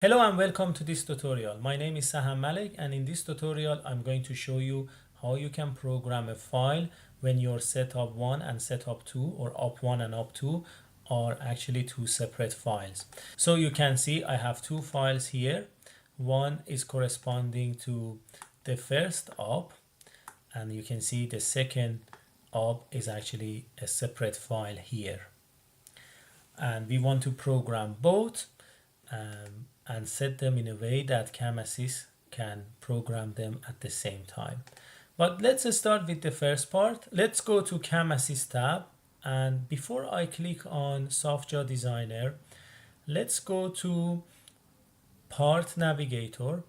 Hello and welcome to this tutorial. My name is Saham Malik, and in this tutorial I'm going to show you how you can program a file when your setup 1 and setup 2 or op1 and op2 are actually two separate files. So you can see I have two files here. One is corresponding to the first op, and you can see the second op is actually a separate file here. And we want to program both and set them in a way that CAM Assist can program them at the same time. But let's start with the first part. Let's go to CAM Assist tab, and before I click on Software Designer, let's go to Part Navigator,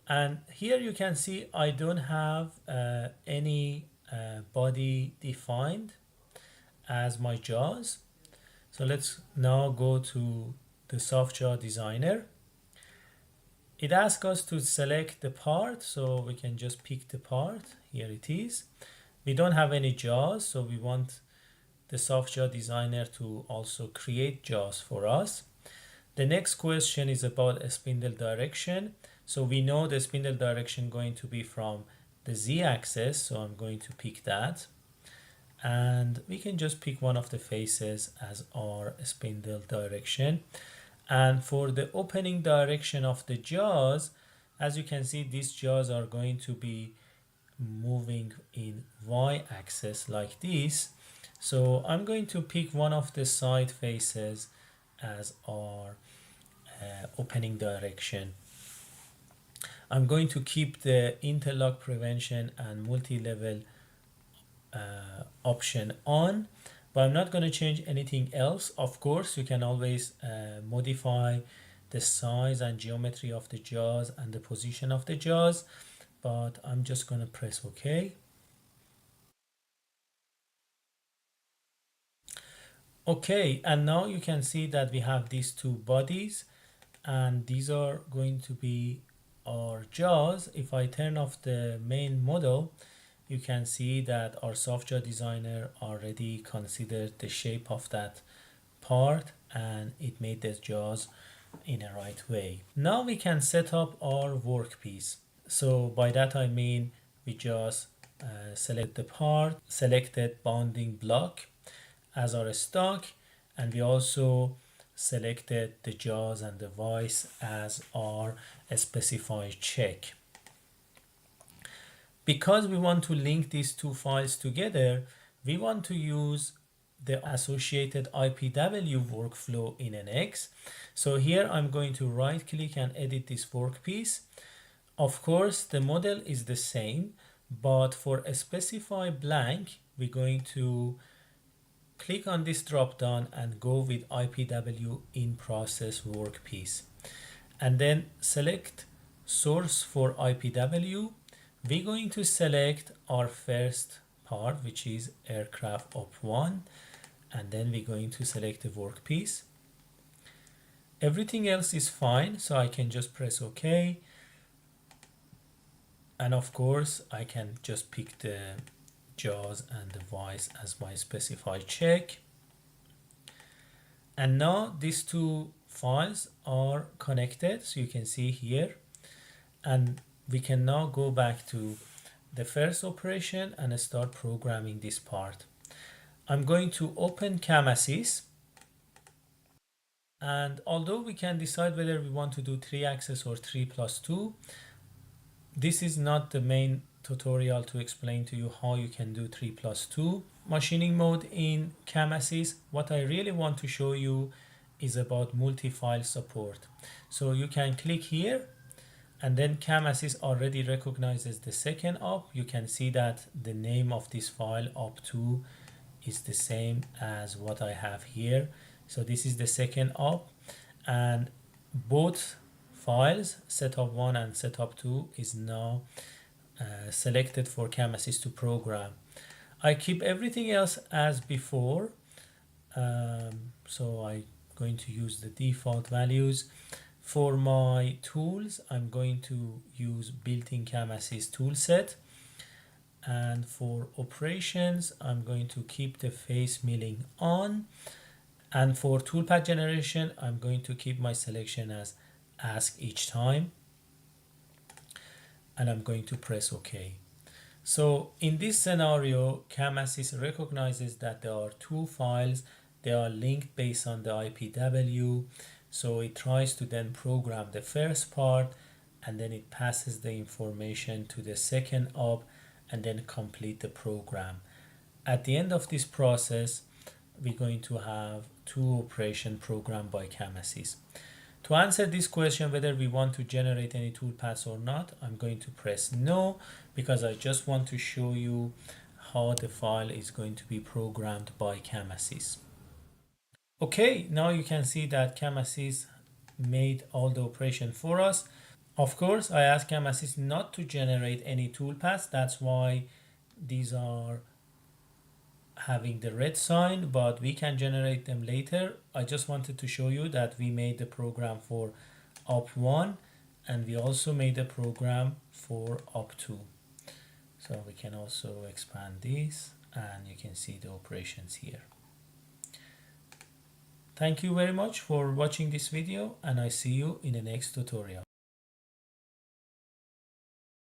and here you can see I don't have any body defined as my JAWS. So let's now go to the Software Designer. It asks us to select the part, so we can just pick the part. Here it is. We don't have any JAWS, so we want the Software Designer to also create JAWS for us. The next question is about a spindle direction. So we know the spindle direction going to be from the Z-axis, so I'm going to pick that. And we can just pick one of the faces as our spindle direction. And for the opening direction of the jaws, as you can see, these jaws are going to be moving in y-axis like this. So I'm going to pick one of the side faces as our opening direction. I'm going to keep the interlock prevention and multi-level option on, but I'm not going to change anything else. Of course, you can always modify the size and geometry of the jaws and the position of the jaws, but I'm just going to press OK. Okay, and now you can see that we have these two bodies, and these are going to be our jaws. If I turn off the main model, you can see that our software designer already considered the shape of that part and it made the jaws in a right way. Now we can set up our workpiece. So by that I mean we just select the part, selected bounding block as our stock, and we also selected the jaws and the vice as our specified check. Because we want to link these two files together, we want to use the associated IPW workflow in NX. So here I'm going to right click and edit this workpiece. Of course, the model is the same, but for a specify blank, we're going to click on this drop down and go with IPW in process workpiece. And then select source for IPW. We're going to select our first part, which is aircraft op1, and then we're going to select the workpiece. Everything else is fine, so I can just press OK. And of course, I can just pick the jaws and the vice as my specified check. And now these two files are connected, so you can see here. And we can now go back to the first operation and start programming this part. I'm going to open CAM Assist, and although we can decide whether we want to do 3-axis or 3+2, this is not the main tutorial to explain to you how you can do 3+2 machining mode in CAM Assist. What I really want to show you is about multi-file support. So you can click here, and then CAM Assist already recognizes the second op. You can see that the name of this file op2 is the same as what I have here. So this is the second op, and both files, setup 1 and setup 2, is now selected for CAM Assist to program. I keep everything else as before, so I'm going to use the default values. For my tools, I'm going to use built-in CAM Assist toolset. And for operations, I'm going to keep the face milling on. And for toolpath generation, I'm going to keep my selection as ask each time, and I'm going to press OK. So in this scenario, CAM Assist recognizes that there are two files. They are linked based on the IPW. So it tries to then program the first part, and then it passes the information to the second op, and then complete the program. At the end of this process, we're going to have two operation programmed by CAM Assist. To answer this question, whether we want to generate any toolpaths or not, I'm going to press no, because I just want to show you how the file is going to be programmed by CAM Assist. Okay, now you can see that CAM Assist made all the operation for us. Of course, I asked CAM Assist not to generate any toolpaths. That's why these are having the red sign, but we can generate them later. I just wanted to show you that we made the program for op1, and we also made a program for op2. So we can also expand this, and you can see the operations here. Thank you very much for watching this video, and I see you in the next tutorial.